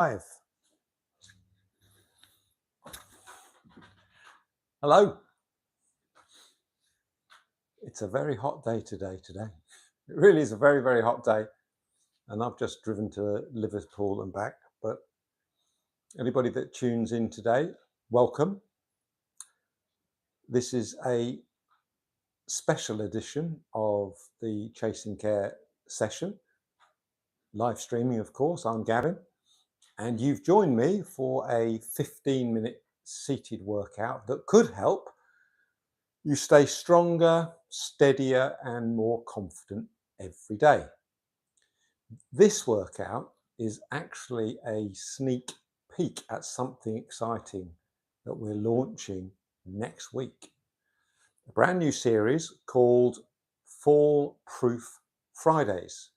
Five. Hello. It's a very hot day today. It really is a very, very hot day. And I've just driven to Liverpool and back. But anybody that tunes in today, welcome. This is a special edition of the Chasing Care session. Live streaming, of course. I'm Gavin. And you've joined me for a 15-minute seated workout that could help you stay stronger, steadier, and more confident every day. This workout is actually a sneak peek at something exciting that we're launching next week. A brand new series called Fall Proof Fridays,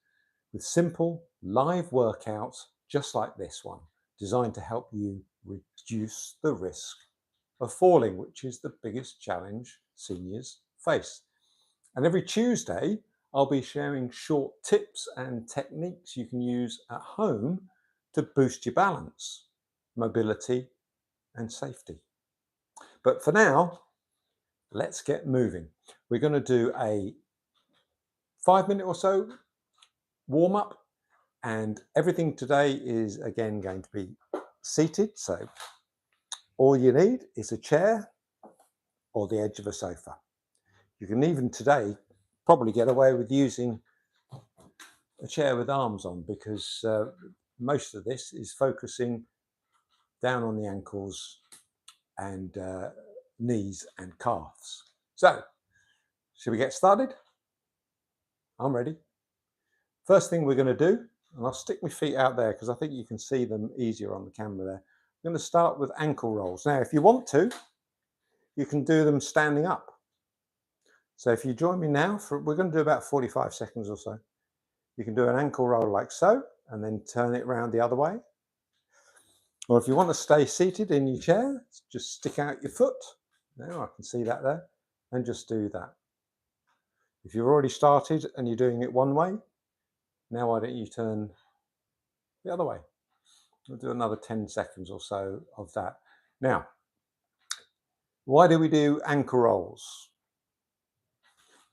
with simple live workouts just like this one, designed to help you reduce the risk of falling, which is the biggest challenge seniors face. And every Tuesday, I'll be sharing short tips and techniques you can use at home to boost your balance, mobility, and safety. But for now, let's get moving. We're going to do a 5-minute or so warm up, and everything today is again going to be seated. So all you need is a chair or the edge of a sofa. You can even today probably get away with using a chair with arms on, because most of this is focusing down on the ankles and knees and calves. So, should we get started? I'm ready. First thing we're going to do, and I'll stick my feet out there because I think you can see them easier on the camera there. I'm going to start with ankle rolls. Now, if you want to, you can do them standing up. So if you join me now, we're going to do about 45 seconds or so. You can do an ankle roll like so, and then turn it around the other way. Or if you want to stay seated in your chair, just stick out your foot. Now I can see that there, and just do that. If you've already started and you're doing it one way, now why don't you turn the other way? We'll do another 10 seconds or so of that. Now, why do we do ankle rolls?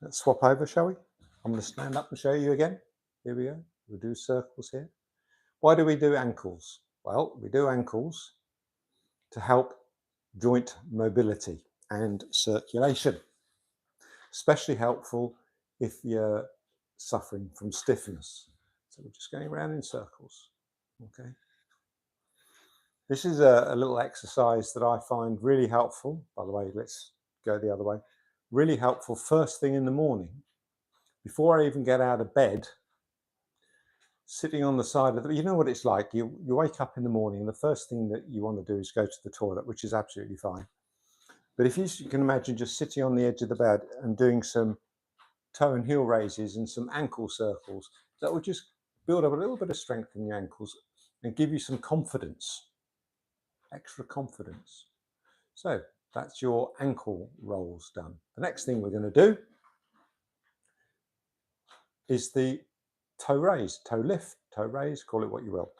Let's swap over, shall we? I'm going to stand up and show you again. Here we go. We'll do circles here. Why do we do ankles? Well, we do ankles to help joint mobility and circulation. Especially helpful if you're suffering from stiffness. So we're just going around in circles. Okay. This is a little exercise that I find really helpful. By the way, let's go the other way. Really helpful first thing in the morning, before I even get out of bed. Sitting on the side of you know what it's like. You wake up in the morning, and the first thing that you want to do is go to the toilet, which is absolutely fine. But if you can imagine just sitting on the edge of the bed and doing some toe and heel raises and some ankle circles, that will just build up a little bit of strength in your ankles and give you some confidence, extra confidence. So that's your ankle rolls done. The next thing we're going to do is the toe raise, toe lift, toe raise, call it what you will.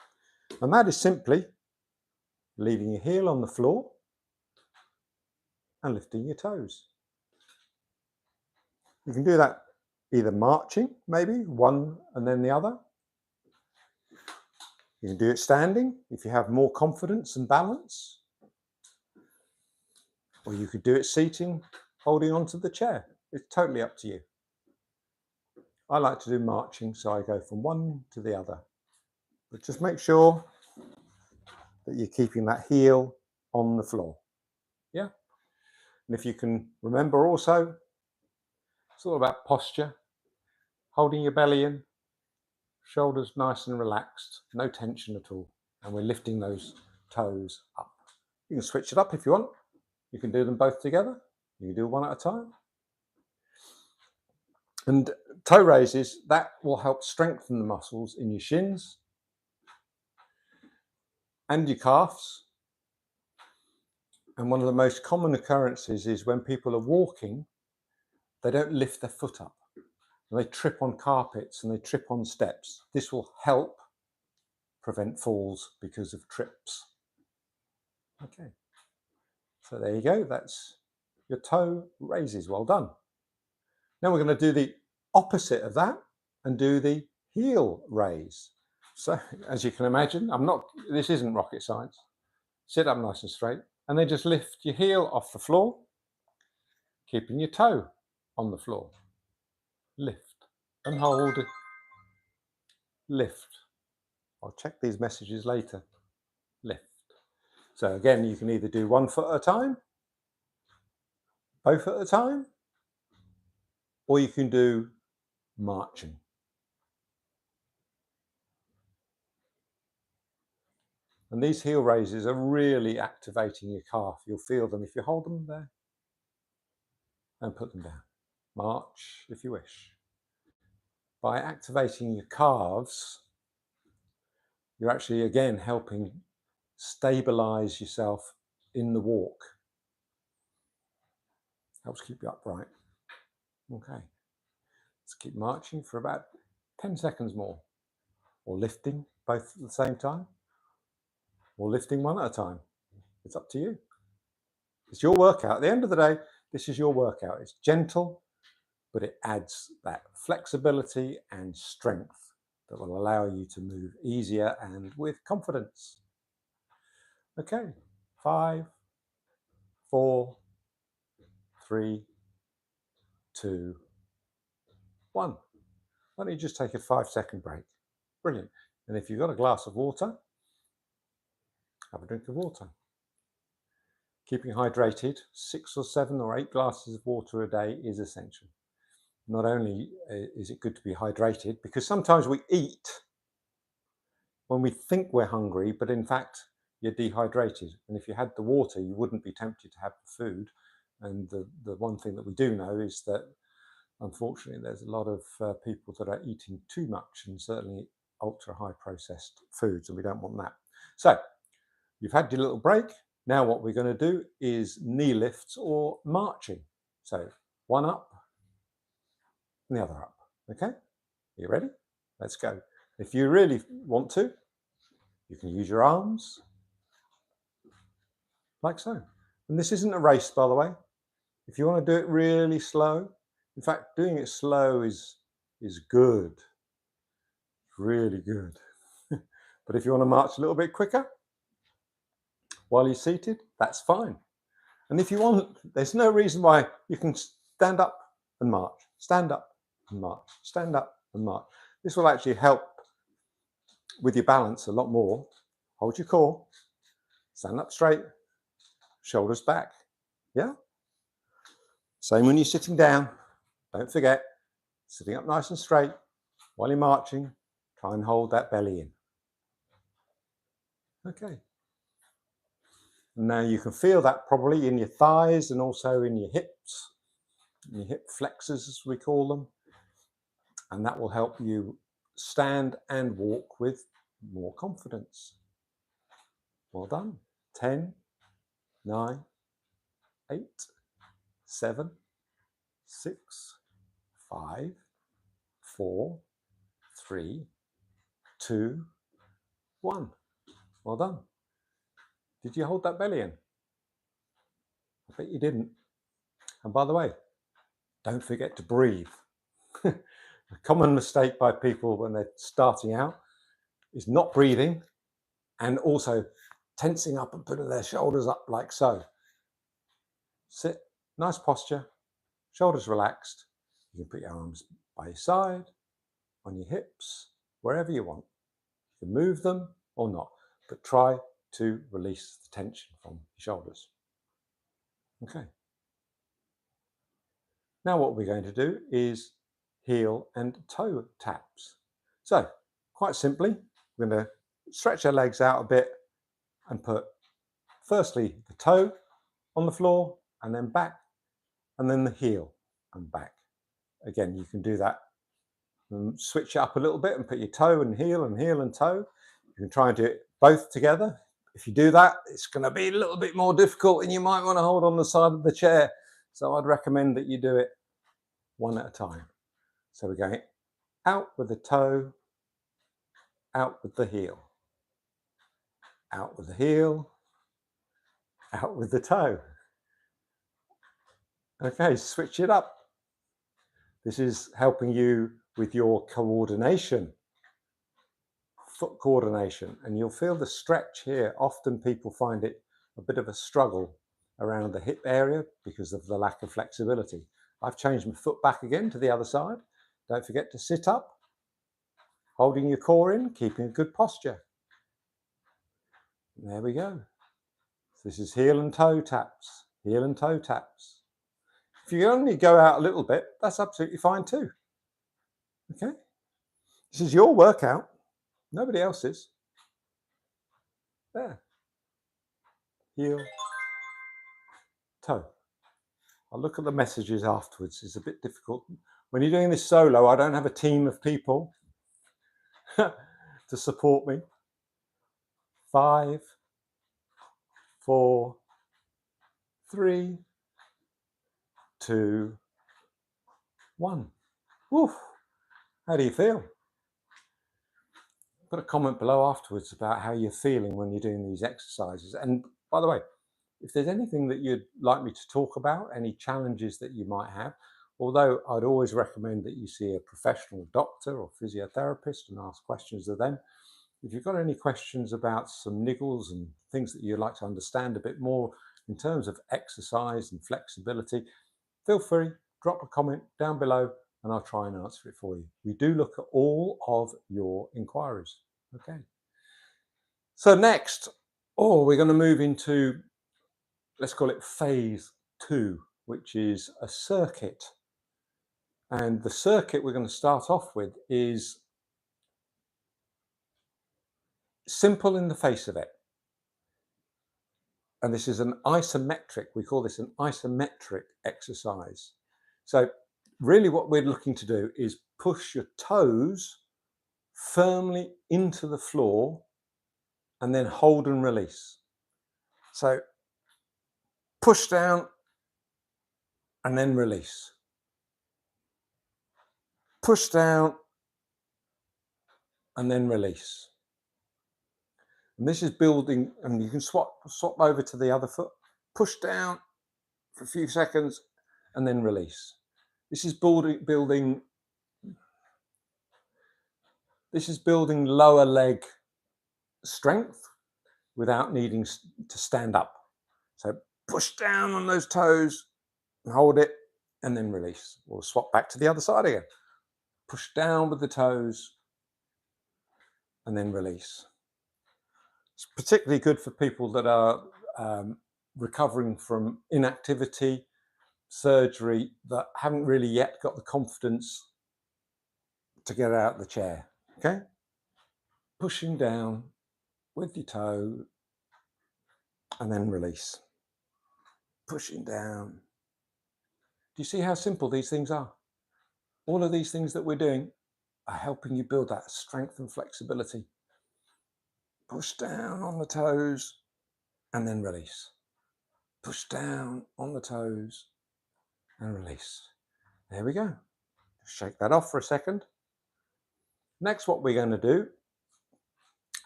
And that is simply leaving your heel on the floor and lifting your toes. You can do that either marching, maybe one and then the other. You can do it standing if you have more confidence and balance. Or you could do it seating, holding onto the chair. It's totally up to you. I like to do marching, so I go from one to the other. But just make sure that you're keeping that heel on the floor. Yeah? And if you can remember also, it's all about posture, holding your belly in, shoulders nice and relaxed, no tension at all. And we're lifting those toes up. You can switch it up if you want. You can do them both together. You can do one at a time. And toe raises, that will help strengthen the muscles in your shins and your calves. And one of the most common occurrences is when people are walking, they don't lift their foot up. And they trip on carpets and they trip on steps. This will help prevent falls because of trips. Okay, so there you go. That's your toe raises. Well done. Now we're going to do the opposite of that and do the heel raise. So as you can imagine, this isn't rocket science. Sit up nice and straight and then just lift your heel off the floor, keeping your toe on the floor. Lift and hold it. Lift. I'll check these messages later. Lift. So again, you can either do 1 foot at a time, both at a time, or you can do marching. And these heel raises are really activating your calf. You'll feel them if you hold them there and put them down. March if you wish. By activating your calves, you're actually again helping stabilize yourself in the walk. Helps keep you upright. Okay. Let's keep marching for about 10 seconds more. Or lifting both at the same time. Or lifting one at a time. It's up to you. It's your workout. At the end of the day, this is your workout. It's gentle, but it adds that flexibility and strength that will allow you to move easier and with confidence. Okay, 5, 4, 3, 2, 1. Why don't you just take a 5-second break? Brilliant. And if you've got a glass of water, have a drink of water. Keeping hydrated, 6 or 7 or 8 glasses of water a day is essential. Not only is it good to be hydrated, because sometimes we eat when we think we're hungry, but in fact, you're dehydrated. And if you had the water, you wouldn't be tempted to have the food. And the one thing that we do know is that, unfortunately, there's a lot of people that are eating too much and certainly ultra high processed foods, and we don't want that. So you've had your little break. Now what we're going to do is knee lifts or marching. So one up and the other up. Okay, are you ready? Let's go. If you really want to, you can use your arms like so. And this isn't a race, by the way. If you want to do it really slow, in fact, doing it slow is good, really good. But if you want to march a little bit quicker while you're seated, that's fine. And if you want, there's no reason why you can stand up and march, stand up and march, stand up and march. This will actually help with your balance a lot more. Hold your core, stand up straight, shoulders back. Yeah? Same when you're sitting down. Don't forget, sitting up nice and straight while you're marching. Try and hold that belly in. Okay. Now you can feel that probably in your thighs and also in your hips, your hip flexors as we call them. And that will help you stand and walk with more confidence. Well done. 10, 9, 8, 7, 6, 5, 4, 3, 2, 1. Well done. Did you hold that belly in? I bet you didn't. And by the way, don't forget to breathe. A common mistake by people when they're starting out is not breathing and also tensing up and putting their shoulders up like so. Sit, nice posture, shoulders relaxed. You can put your arms by your side, on your hips, wherever you want. You can move them or not, but try to release the tension from your shoulders. Okay. Now what we're going to do is heel and toe taps. So quite simply, we're going to stretch our legs out a bit and put firstly the toe on the floor and then back and then the heel and back. Again, you can do that and switch it up a little bit and put your toe and heel and toe. You can try and do it both together. If you do that, it's going to be a little bit more difficult and you might want to hold on the side of the chair. So I'd recommend that you do it one at a time. So we're going out with the toe, out with the heel. out with the heel, out with the toe. Okay, switch it up. This is helping you with your coordination, foot coordination, and you'll feel the stretch here. Often people find it a bit of a struggle around the hip area because of the lack of flexibility. I've changed my foot back again to the other side. Don't forget to sit up, holding your core in, keeping a good posture. There we go. This is heel and toe taps, heel and toe taps. If you only go out a little bit, that's absolutely fine too. Okay? This is your workout, nobody else's. There. Heel, toe. I'll look at the messages afterwards. It's a bit difficult. When you're doing this solo, I don't have a team of people to support me. 5, 4, 3, 2, 1. Woof. How do you feel? Put a comment below afterwards about how you're feeling when you're doing these exercises. And by the way, if there's anything that you'd like me to talk about, any challenges that you might have, although I'd always recommend that you see a professional doctor or physiotherapist and ask questions of them. If you've got any questions about some niggles and things that you'd like to understand a bit more in terms of exercise and flexibility, feel free, drop a comment down below and I'll try and answer it for you. We do look at all of your inquiries. Okay. So next, we're going to move into, let's call it phase 2, which is a circuit. And the circuit we're going to start off with is simple in the face of it. And this is an isometric, we call this an isometric exercise. So really what we're looking to do is push your toes firmly into the floor and then hold and release. So push down and then release. Push down and then release. And this is building, and you can swap over to the other foot. Push down for a few seconds and then release. This is building lower leg strength without needing to stand up. So push down on those toes and hold it and then release. We'll swap back to the other side again. Push down with the toes and then release. It's particularly good for people that are recovering from inactivity, surgery, that haven't really yet got the confidence to get out of the chair. Okay? Pushing down with your toe and then release. Pushing down. Do you see how simple these things are? All of these things that we're doing are helping you build that strength and flexibility. Push down on the toes and then release. Push down on the toes and release. There we go. Shake that off for a second. Next, what we're going to do,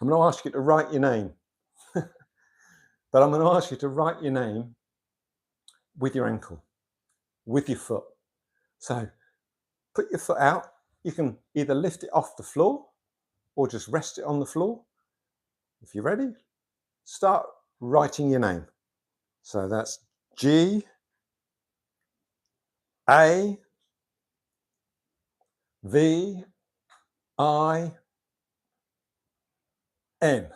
I'm going to ask you to write your name. But I'm going to ask you to write your name with your ankle, with your foot. So put your foot out. You can either lift it off the floor or just rest it on the floor. If you're ready, start writing your name. So that's G, A, V, I, N.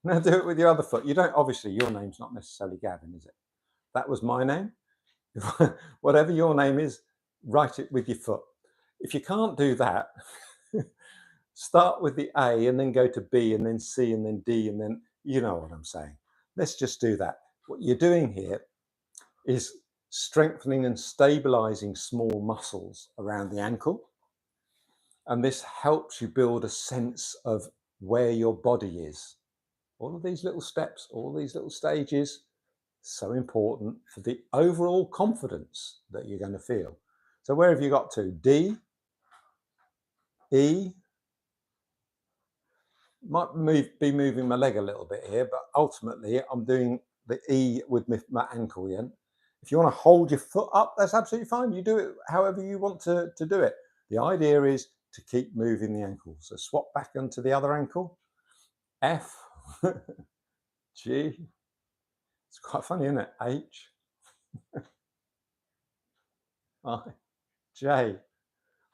Now do it with your other foot. You don't, obviously your name's not necessarily Gavin, is it? That was my name. Whatever your name is, write it with your foot. If you can't do that, start with the A and then go to B and then C and then D and then, you know what I'm saying. Let's just do that. What you're doing here is strengthening and stabilizing small muscles around the ankle. And this helps you build a sense of where your body is. All of these little steps, all these little stages, so important for the overall confidence that you're going to feel. So where have you got to? D, E, Might be moving my leg a little bit here, but ultimately I'm doing the E with my ankle. Yeah. If you want to hold your foot up, that's absolutely fine. You do it however you want to do it. The idea is to keep moving the ankle. So swap back onto the other ankle. F, G. It's quite funny, isn't it? H, I, J.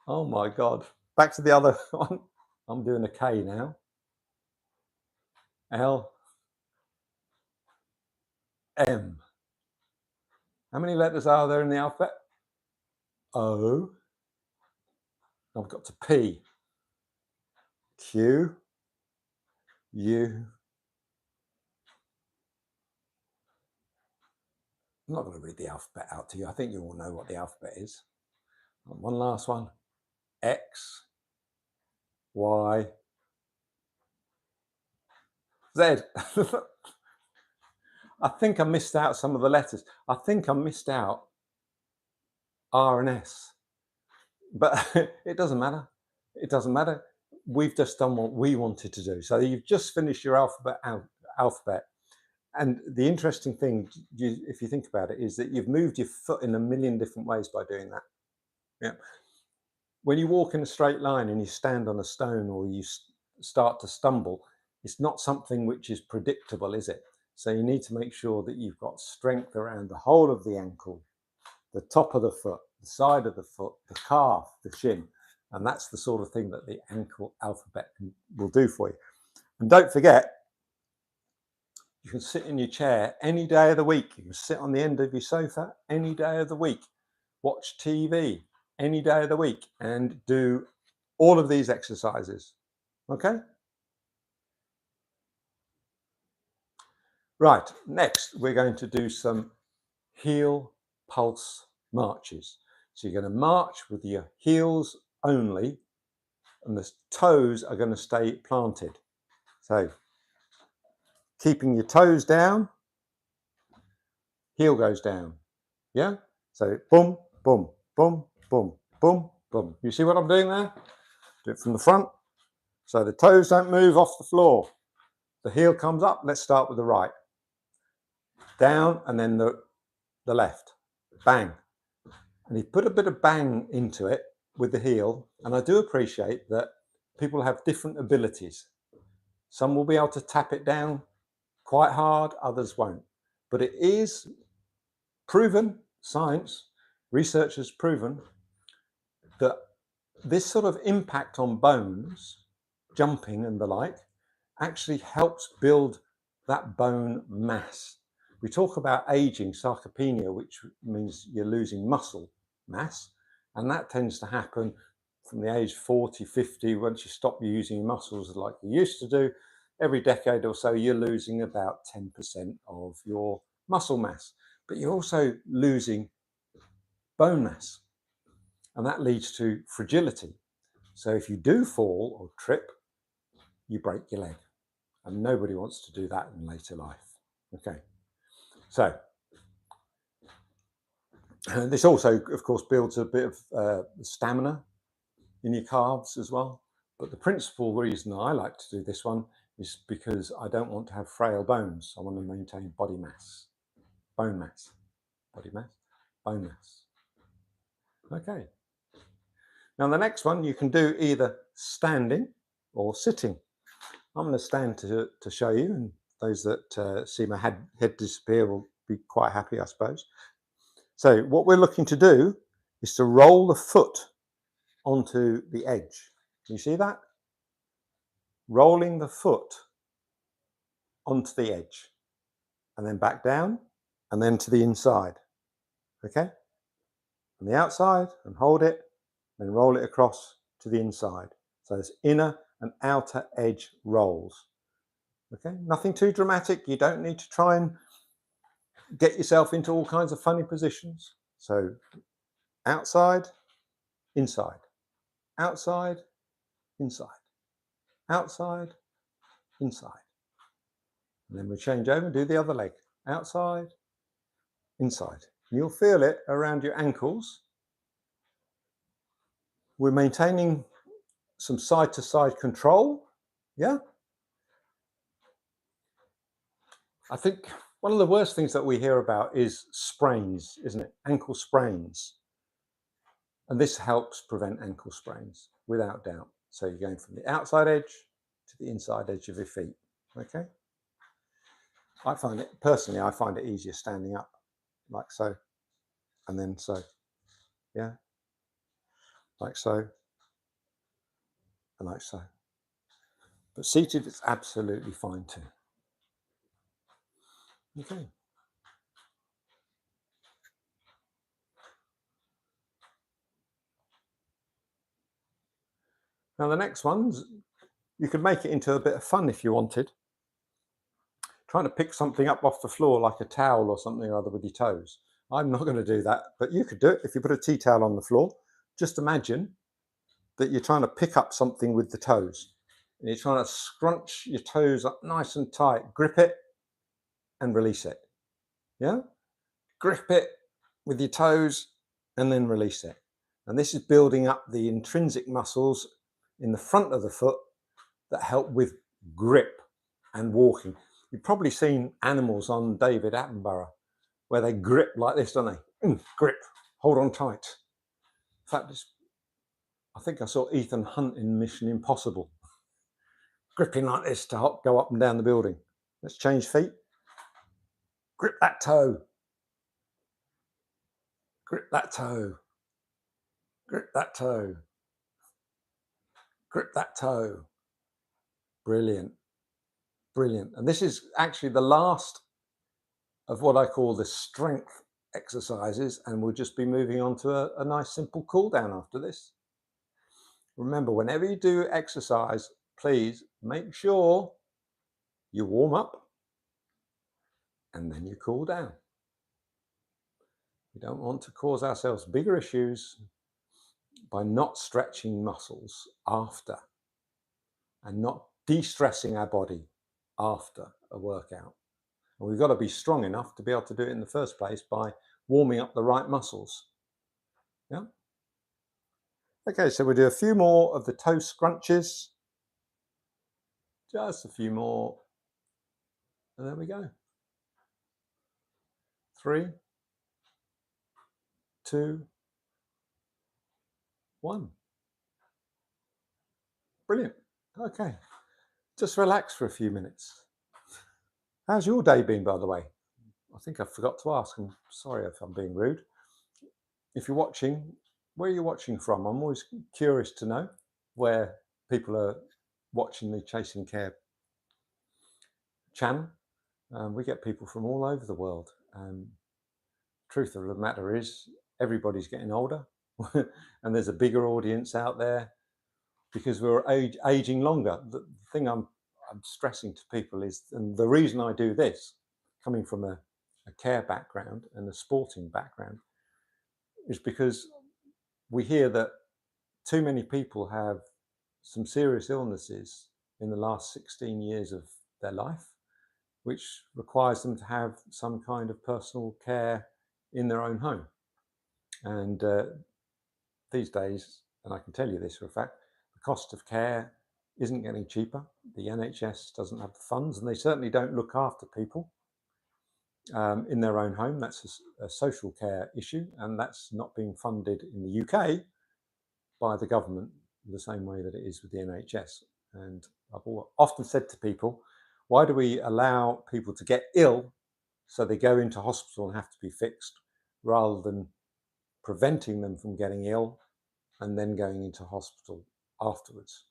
Oh my God. Back to the other one. I'm doing a K now. L, M. How many letters are there in the alphabet? O. I've got to P. Q, U. I'm not going to read the alphabet out to you. I think you all know what the alphabet is. One last one. X, Y, Z. I think I missed out some of the letters. I think I missed out R and S. But it doesn't matter. It doesn't matter. We've just done what we wanted to do. So you've just finished your alphabet. And the interesting thing, if you think about it, is that you've moved your foot in a million different ways by doing that. Yeah. When you walk in a straight line and you stand on a stone or you start to stumble, it's not something which is predictable, is it? So you need to make sure that you've got strength around the whole of the ankle, the top of the foot, the side of the foot, the calf, the shin. And that's the sort of thing that the ankle alphabet will do for you. And don't forget, you can sit in your chair any day of the week. You can sit on the end of your sofa any day of the week, watch TV any day of the week, and do all of these exercises. Okay? Right, next we're going to do some heel pulse marches. So you're going to march with your heels only, and the toes are going to stay planted. So keeping your toes down, heel goes down. Yeah? So boom, boom, boom, boom, boom, boom. You see what I'm doing there? Do it from the front. So the toes don't move off the floor. The heel comes up. Let's start with the right. Down and then the left. Bang. And you put a bit of bang into it with the heel. And I do appreciate that people have different abilities. Some will be able to tap it down quite hard, others won't. But it is proven, science, research has proven that this sort of impact on bones, jumping and the like, actually helps build that bone mass. We talk about aging, sarcopenia, which means you're losing muscle mass, and that tends to happen from the age 40, 50, once you stop using your muscles like you used to do. Every decade or so, you're losing about 10% of your muscle mass, but you're also losing bone mass, and that leads to fragility. So if you do fall or trip, you break your leg, and nobody wants to do that in later life. Okay, so this also, of course, builds a bit of stamina in your calves as well. But the principal reason I like to do this one is because I don't want to have frail bones. I want to maintain body mass, bone mass, body mass, bone mass. Okay. Now the next one you can do either standing or sitting. I'm going to stand to show you, and those that see my head disappear will be quite happy, I suppose. So what we're looking to do is to roll the foot onto the edge. Can you see that? Rolling the foot onto the edge, and then back down, and then to the inside. Okay? On the outside, and hold it, then roll it across to the inside. So it's inner and outer edge rolls. Okay? Nothing too dramatic. You don't need to try and get yourself into all kinds of funny positions. So outside, inside, outside, inside, outside, inside. And then we change over and do the other leg. Outside, inside. And you'll feel it around your ankles. We're maintaining some side to side control. Yeah. I think one of the worst things that we hear about is sprains, isn't it? Ankle sprains. And this helps prevent ankle sprains without doubt. So you're going from the outside edge to the inside edge of your feet. Okay. I find it personally, I find it easier standing up like so, and then so. Yeah. Like so, and like so. But seated is absolutely fine too. Okay. Now the next ones, you could make it into a bit of fun if you wanted. Trying to pick something up off the floor like a towel or something or other with your toes. I'm not going to do that, but you could do it if you put a tea towel on the floor. Just imagine that you're trying to pick up something with the toes. And you're trying to scrunch your toes up nice and tight, grip it and release it. Yeah? Grip it with your toes and then release it. And this is building up the intrinsic muscles in the front of the foot that help with grip and walking. You've probably seen animals on David Attenborough where they grip like this, don't they? Grip, hold on tight. In fact, I think I saw Ethan Hunt in Mission Impossible gripping like this to go up and down the building. Let's change feet. Grip that toe. Grip that toe. Grip that toe. Grip that toe. Brilliant. Brilliant. And this is actually the last of what I call the strength exercises, and we'll just be moving on to a nice simple cool down after this. Remember, whenever you do exercise, please make sure you warm up and then you cool down. We don't want to cause ourselves bigger issues by not stretching muscles after and not de-stressing our body after a workout. And we've got to be strong enough to be able to do it in the first place by warming up the right muscles. Yeah. Okay, so we'll do a few more of the toe scrunches. Just a few more. And there we go. 3, 2, 1. Brilliant. Okay. Just relax for a few minutes. How's your day been, by the way? I think I forgot to ask. I'm sorry if I'm being rude. If you're watching, where are you watching from? I'm always curious to know where people are watching the Chasing Care channel. We get people from all over the world. Truth of the matter is, everybody's getting older, and there's a bigger audience out there because we're aging longer. The thing I'm stressing to people is, and the reason I do this, coming from a care background and a sporting background, is because we hear that too many people have some serious illnesses in the last 16 years of their life, which requires them to have some kind of personal care in their own home. And these days, and I can tell you this for a fact, the cost of care isn't getting cheaper. The NHS doesn't have the funds, and they certainly don't look after people in their own home. That's a social care issue, and that's not being funded in the UK by the government the same way that it is with the NHS. And I've often said to people, why do we allow people to get ill so they go into hospital and have to be fixed, rather than preventing them from getting ill and then going into hospital afterwards?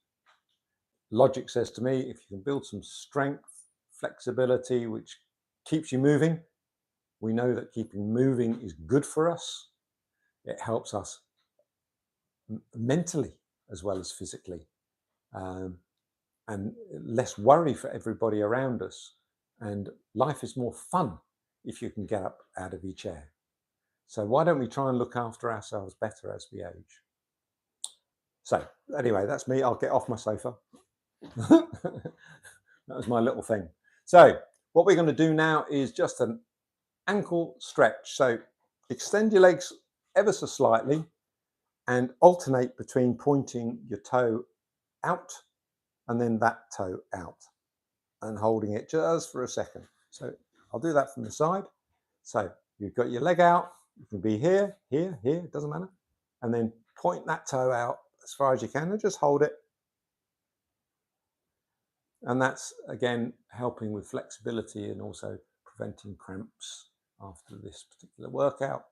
Logic says to me, if you can build some strength, flexibility, which keeps you moving, we know that keeping moving is good for us. It helps us mentally as well as physically, and less worry for everybody around us. And life is more fun if you can get up out of your chair. So why don't we try and look after ourselves better as we age? So anyway, that's me. I'll get off my sofa. That was my little thing. So what we're going to do now is just an ankle stretch. So extend your legs ever so slightly and alternate between pointing your toe out and then that toe out and holding it just for a second. So I'll do that from the side. So you've got your leg out. You can be here, here, here, it doesn't matter. And then point that toe out as far as you can and just hold it. And that's, again, helping with flexibility and also preventing cramps after this particular workout.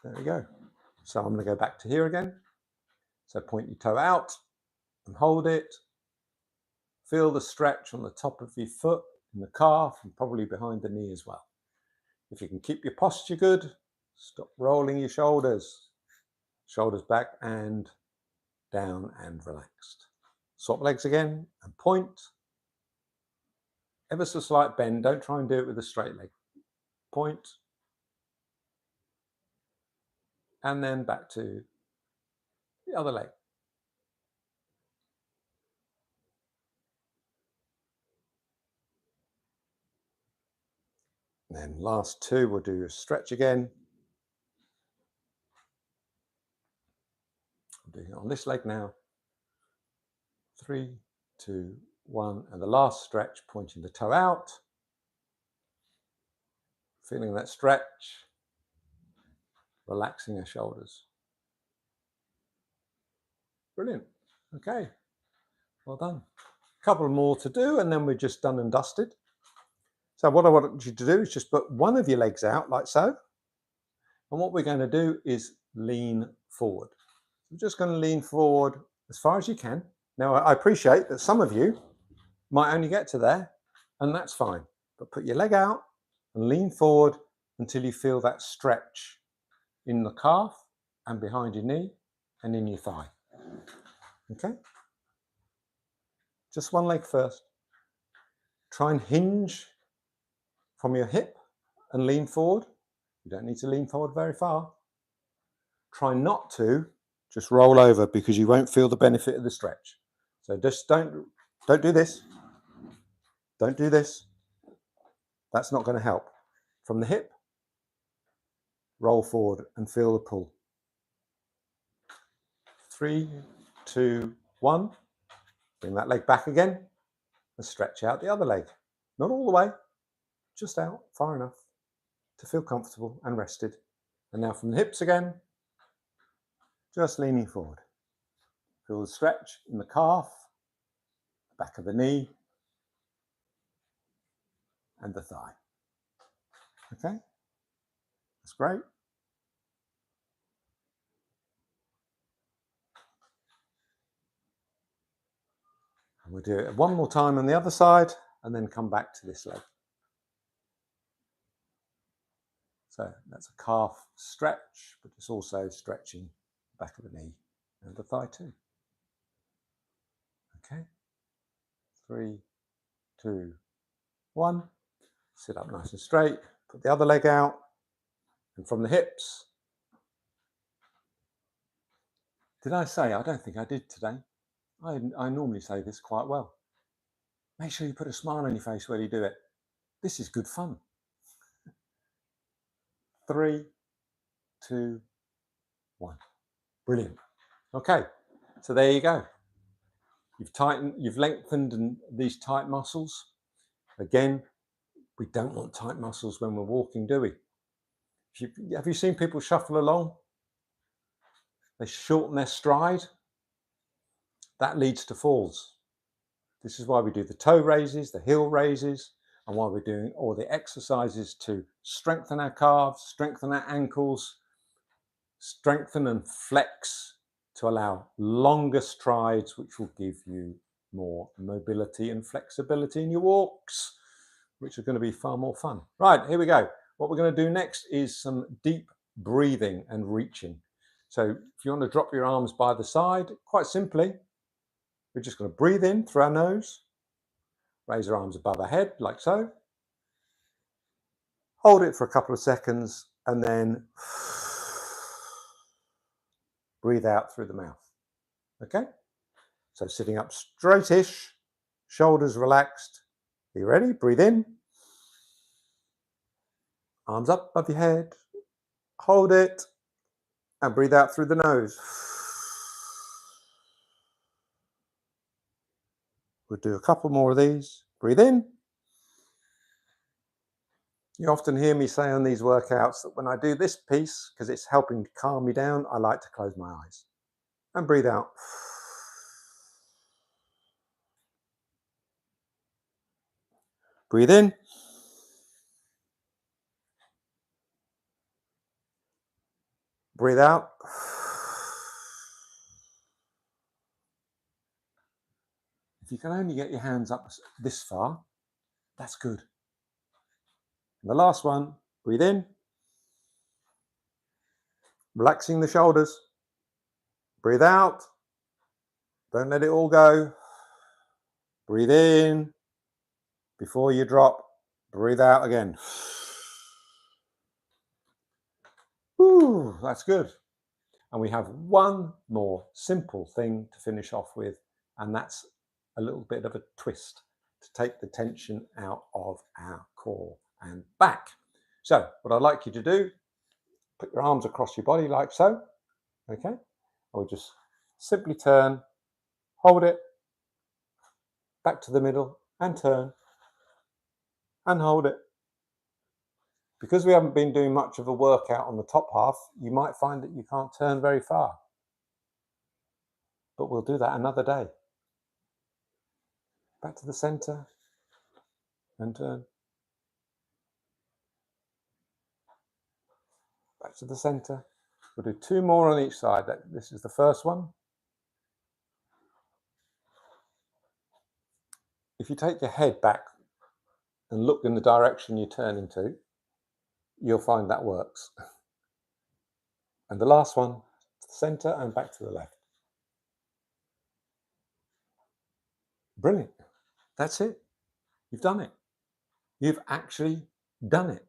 There we go. So I'm going to go back to here again. So point your toe out and hold it. Feel the stretch on the top of your foot, in the calf, and probably behind the knee as well. If you can keep your posture good, stop rolling your shoulders. Shoulders back and down and relaxed. Swap legs again and point. Ever so slight bend. Don't try and do it with a straight leg. Point. And then back to the other leg. And then last two, we'll do a stretch again. I'm doing it on this leg now. 3, 2, 1. And the last stretch, pointing the toe out. Feeling that stretch. Relaxing our shoulders. Brilliant. Okay. Well done. A couple more to do and then we're just done and dusted. So what I want you to do is just put one of your legs out like so. And what we're going to do is lean forward. We're just going to lean forward as far as you can. Now, I appreciate that some of you might only get to there, and that's fine. But put your leg out and lean forward until you feel that stretch in the calf and behind your knee and in your thigh. Okay? Just one leg first. Try and hinge from your hip and lean forward. You don't need to lean forward very far. Try not to just roll over because you won't feel the benefit of the stretch. So just don't do this. Don't do this. That's not going to help. From the hip, roll forward and feel the pull. 3, 2, 1. Bring that leg back again and stretch out the other leg. Not all the way, just out far enough to feel comfortable and rested. And now from the hips again, just leaning forward. Feel the stretch in the calf, the back of the knee, and the thigh. Okay, that's great. And we'll do it one more time on the other side and then come back to this leg. So that's a calf stretch, but it's also stretching the back of the knee and the thigh too. Okay, 3, 2, 1. Sit up nice and straight, put the other leg out, and from the hips. Did I say? I don't think I did today. I normally say this quite well. Make sure you put a smile on your face when you do it. This is good fun. 3, 2, 1. Brilliant. Okay, so there you go. You've lengthened these tight muscles. Again, we don't want tight muscles when we're walking, do we? Have you seen people shuffle along? They shorten their stride. That leads to falls. This is why we do the toe raises, the heel raises, and why we're doing all the exercises to strengthen our calves, strengthen our ankles, strengthen and flex to allow longer strides, which will give you more mobility and flexibility in your walks, which are going to be far more fun. Right, here we go. What we're going to do next is some deep breathing and reaching. So if you want to drop your arms by the side, quite simply, we're just going to breathe in through our nose, raise our arms above our head like so, hold it for a couple of seconds, and then breathe out through the mouth. Okay? So sitting up straightish, shoulders relaxed. Are you ready? Breathe in. Arms up above your head. Hold it. And breathe out through the nose. We'll do a couple more of these. Breathe in. You often hear me say on these workouts that when I do this piece, because it's helping to calm me down, I like to close my eyes and breathe out. Breathe in. Breathe out. If you can only get your hands up this far, that's good. And the last one, breathe in. Relaxing the shoulders. Breathe out. Don't let it all go. Breathe in. Before you drop, breathe out again. Whew, that's good. And we have one more simple thing to finish off with, and that's a little bit of a twist to take the tension out of our core and back. So what I'd like you to do, put your arms across your body like so, okay? Or just simply turn, hold it, back to the middle, and turn, and hold it. Because we haven't been doing much of a workout on the top half, you might find that you can't turn very far. But we'll do that another day. Back to the center, and turn. Back to the center. We'll do 2 more on each side. This is the first one. If you take your head back and look in the direction you're turning to, you'll find that works. And the last one, to the center and back to the left. Brilliant. That's it. You've done it. You've actually done it.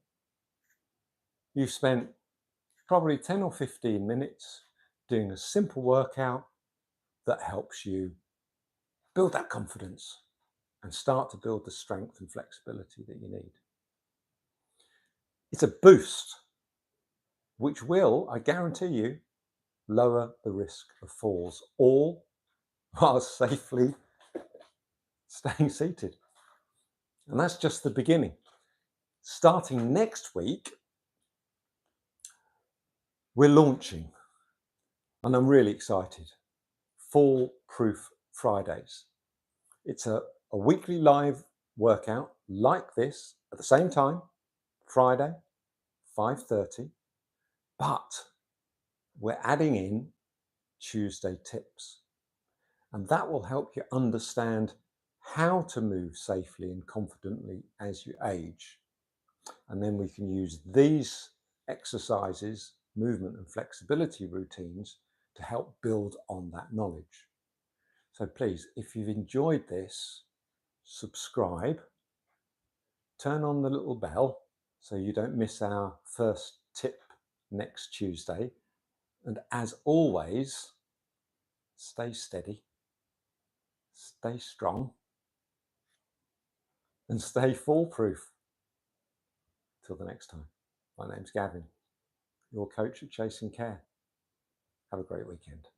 You've spent probably 10 or 15 minutes doing a simple workout that helps you build that confidence and start to build the strength and flexibility that you need. It's a boost, which will, I guarantee you, lower the risk of falls, all while safely staying seated. And that's just the beginning. Starting next week, we're launching, and I'm really excited, Fall Proof Fridays. It's a weekly live workout like this at the same time, Friday, 5:30, but we're adding in Tuesday tips. And that will help you understand how to move safely and confidently as you age. And then we can use these exercises, movement and flexibility routines to help build on that knowledge. So please, if you've enjoyed this, subscribe, turn on the little bell so you don't miss our first tip next Tuesday. And as always, stay steady, stay strong, and stay foolproof. Till the next time, my name's Gavin, your coach at Chasing Care. Have a great weekend.